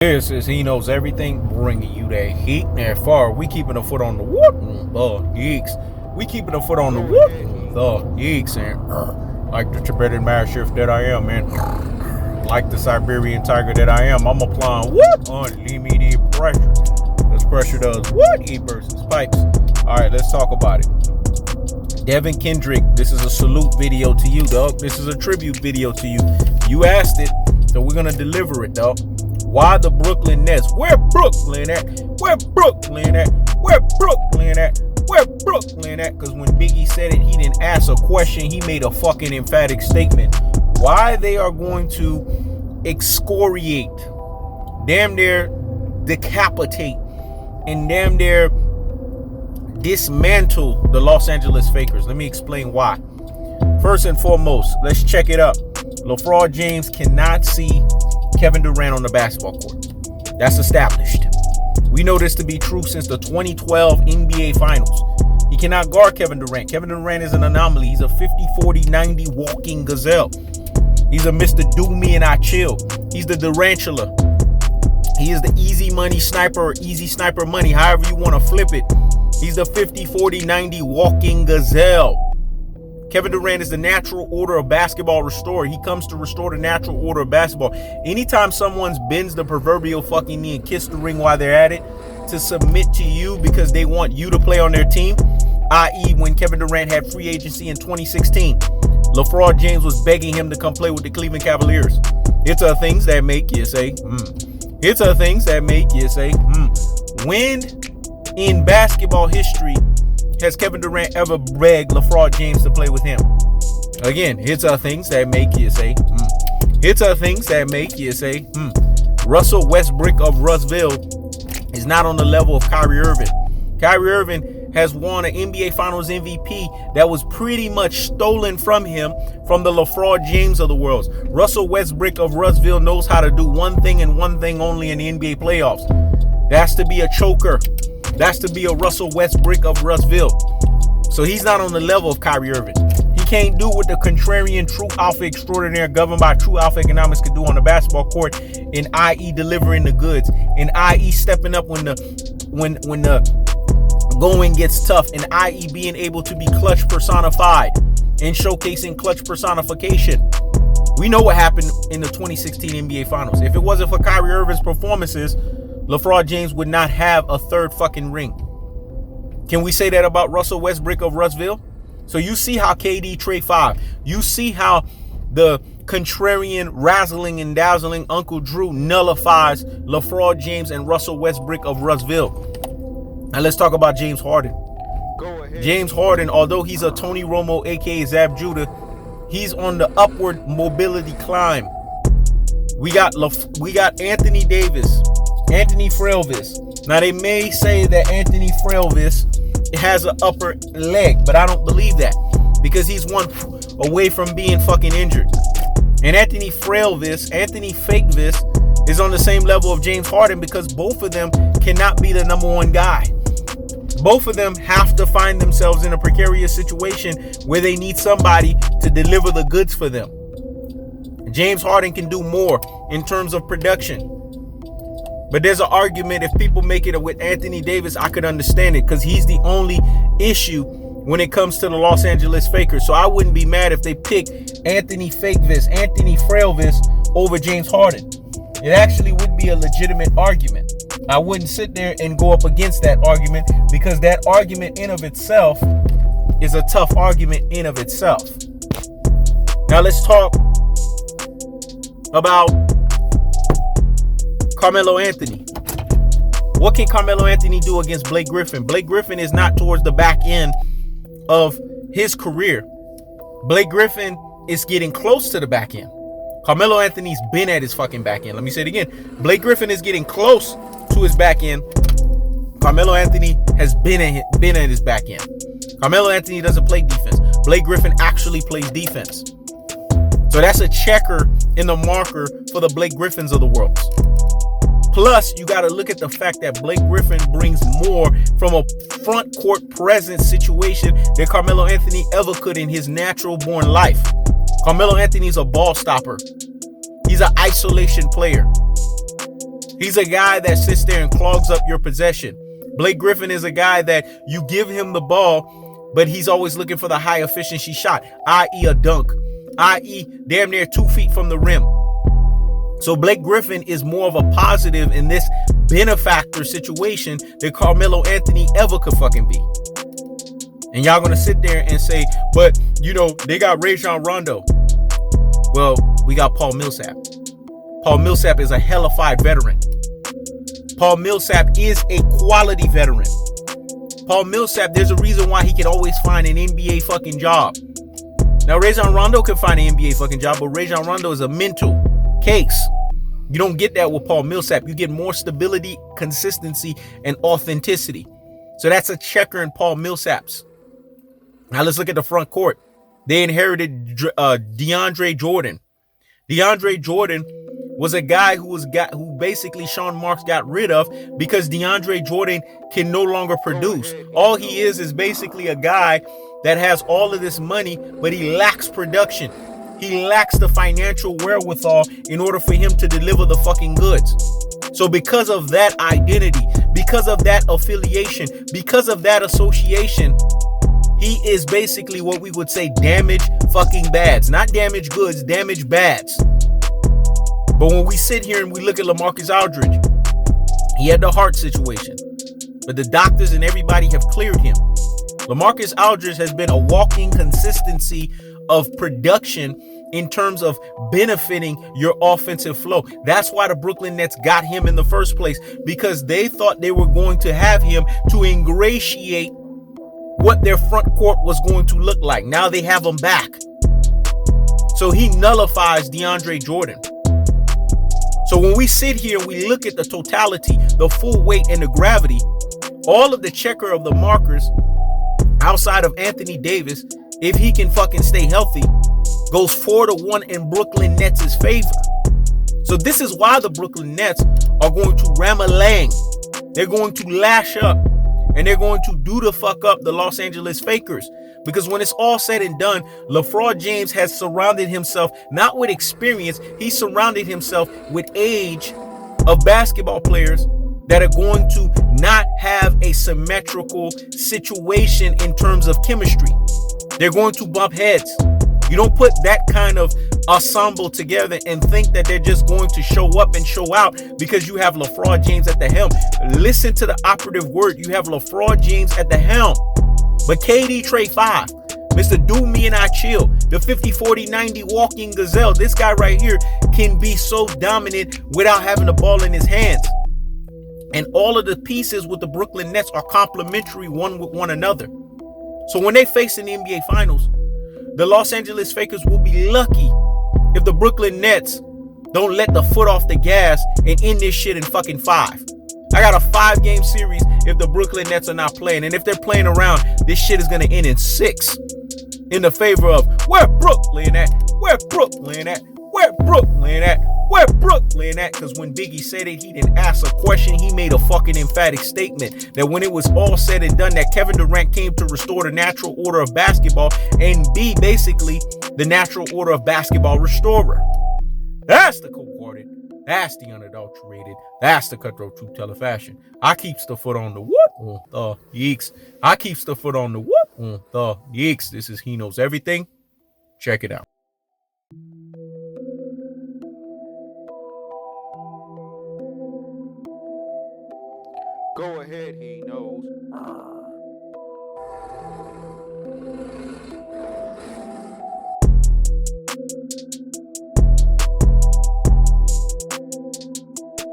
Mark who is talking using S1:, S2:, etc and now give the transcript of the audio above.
S1: This is He Knows Everything, bringing you that heat and far. We keeping a foot on the whoop, the geeks. We keeping a foot on the whoop, the geeks. And like the Tibetan mastiff that I am, man. Like the Siberian tiger that I am, I'm applying what? Unlimited pressure. This pressure does what? It bursts pipes. All right, let's talk about it. Devin Kendrick, this is a salute video to you, dog. This is a tribute video to you. You asked it, so we're gonna deliver it, dog. Why the Brooklyn Nets? Where Brooklyn at? Where Brooklyn at? Where Brooklyn at? Where Brooklyn at? Because when Biggie said it, he didn't ask a question. He made a fucking emphatic statement. Why they are going to excoriate, damn near decapitate, and damn near dismantle the Los Angeles Fakers. Let me explain why. First and foremost, let's check it up. Lefraud James cannot see Kevin Durant on the basketball court. That's established. We know this to be true since the 2012 NBA Finals. He cannot guard Kevin Durant. Kevin Durant is an anomaly. He's a 50-40-90 walking gazelle. He's a Mr. Do Me and I Chill. He's the Durantula. He is the easy money sniper or easy sniper money, however you want to flip it. He's the 50-40-90 walking gazelle. Kevin Durant is the natural order of basketball restorer. He comes to restore the natural order of basketball. Anytime someone bends the proverbial fucking knee and kiss the ring while they're at it to submit to you because they want you to play on their team, i.e. when Kevin Durant had free agency in 2016, Lefraud James was begging him to come play with the Cleveland Cavaliers. It's the things that make you say, It's the things that make you say, When in basketball history has Kevin Durant ever begged Lefraud James to play with him? Again, it's the things that make you say, It's the things that make you say, Russell Westbrook of Russville is not on the level of Kyrie Irving. Kyrie Irving has won an NBA Finals MVP that was pretty much stolen from him from the Lefraud James of the world. Russell Westbrook of Russville knows how to do one thing and one thing only in the NBA playoffs. That's to be a choker. That's to be a Russell Westbrook of Russville. So he's not on the level of Kyrie Irving. He can't do what the contrarian true alpha extraordinaire governed by true alpha economics could do on the basketball court, in i.e. delivering the goods, in i.e. stepping up when the going gets tough, in i.e. being able to be clutch personified and showcasing clutch personification. We know what happened in the 2016 NBA Finals. If it wasn't for Kyrie Irving's performances, Lefraud James would not have a third fucking ring. Can we say that about Russell Westbrook of Russville? So you see how KD trade 5. You see how the contrarian, razzling and dazzling Uncle Drew nullifies Lefraud James and Russell Westbrook of Russville. Now let's talk about James Harden. Go ahead. James Harden, although he's a Tony Romo, aka Zab Judah, he's on the upward mobility climb. We got Anthony Davis, Anthony Frelvis. Now they may say that Anthony Frelvis has an upper leg, but I don't believe that because he's one away from being fucking injured. And Anthony Frelvis, Anthony Fakevis is on the same level of James Harden because both of them cannot be the number one guy. Both of them have to find themselves in a precarious situation where they need somebody to deliver the goods for them. James Harden can do more in terms of production. But there's an argument, if people make it with Anthony Davis, I could understand it because he's the only issue when it comes to the Los Angeles Fakers. So I wouldn't be mad if they pick Anthony Fakevis, Anthony Frelvis over James Harden. It actually would be a legitimate argument. I wouldn't sit there and go up against that argument because that argument in of itself is a tough argument in of itself. Now let's talk about Carmelo Anthony. What can Carmelo Anthony do against Blake Griffin? Blake Griffin is not towards the back end of his career. Blake Griffin is getting close to the back end. Carmelo Anthony's been at his fucking back end. Let me say it again. Blake Griffin is getting close to his back end. Carmelo Anthony has been at his back end. Carmelo Anthony doesn't play defense. Blake Griffin actually plays defense. So that's a checker in the marker for the Blake Griffins of the world. Plus, you got to look at the fact that Blake Griffin brings more from a front court presence situation than Carmelo Anthony ever could in his natural born life. Carmelo Anthony's a ball stopper. He's an isolation player. He's a guy that sits there and clogs up your possession. Blake Griffin is a guy that you give him the ball, but he's always looking for the high efficiency shot, i.e. a dunk, i.e. damn near 2 feet from the rim. So Blake Griffin is more of a positive in this benefactor situation than Carmelo Anthony ever could fucking be. And y'all gonna sit there and say, but you know, they got Rajon Rondo. Well, we got Paul Millsap. Paul Millsap is a hellified veteran. Paul Millsap is a quality veteran. Paul Millsap, there's a reason why he can always find an NBA fucking job. Now, Rajon Rondo can find an NBA fucking job, but Rajon Rondo is a mental case. You don't get that with Paul Millsap. You get more stability, consistency, and authenticity. So that's a checker in Paul Millsap's. Now let's look at the front court. They inherited DeAndre Jordan. DeAndre Jordan was a guy who basically Sean Marks got rid of because DeAndre Jordan can no longer produce. All he is basically a guy that has all of this money, but he lacks production. He lacks the financial wherewithal in order for him to deliver the fucking goods. So because of that identity, because of that affiliation, because of that association, he is basically what we would say damaged fucking bads. Not damaged goods, damaged bads. But when we sit here and we look at LaMarcus Aldridge, he had the heart situation. But the doctors and everybody have cleared him. LaMarcus Aldridge has been a walking consistency of production in terms of benefiting your offensive flow. That's why the Brooklyn Nets got him in the first place, because they thought they were going to have him to ingratiate what their front court was going to look like. Now they have him back. So he nullifies DeAndre Jordan. So when we sit here and we look at the totality, the full weight and the gravity, all of the checker of the markers outside of Anthony Davis, if he can fucking stay healthy, goes 4-1 in Brooklyn Nets' favor. So this is why the Brooklyn Nets are going to ram-a-lang. They're going to lash up and they're going to do the fuck up the Los Angeles Fakers. Because when it's all said and done, Lefraud James has surrounded himself not with experience, he surrounded himself with age of basketball players that are going to not have a symmetrical situation in terms of chemistry. They're going to bump heads. You don't put that kind of ensemble together and think that they're just going to show up and show out because you have Lefraud James at the helm. Listen to the operative word. You have Lefraud James at the helm. But KD Trey 5, Mr. Do Me and I Chill, the 50-40-90 walking gazelle, this guy right here can be so dominant without having the ball in his hands. And all of the pieces with the Brooklyn Nets are complementary one with one another. So when they face in the NBA Finals, the Los Angeles Fakers will be lucky if the Brooklyn Nets don't let the foot off the gas and end this shit in fucking 5. I got a 5-game series if the Brooklyn Nets are not playing. And if they're playing around, this shit is going to end in 6 in the favor of where Brooklyn at? Where Brooklyn at? Where Brooklyn at? Where Brooklyn at? Because when Biggie said it, he didn't ask a question. He made a fucking emphatic statement that when it was all said and done, that Kevin Durant came to restore the natural order of basketball and be basically the natural order of basketball restorer. That's the cold-hearted. That's the unadulterated. That's the cutthroat truth teller fashion. I keeps the foot on the whoop on the yeeks. I keeps the foot on the whoop on the yeeks. This is He Knows Everything. Check it out. Go ahead, He Knows.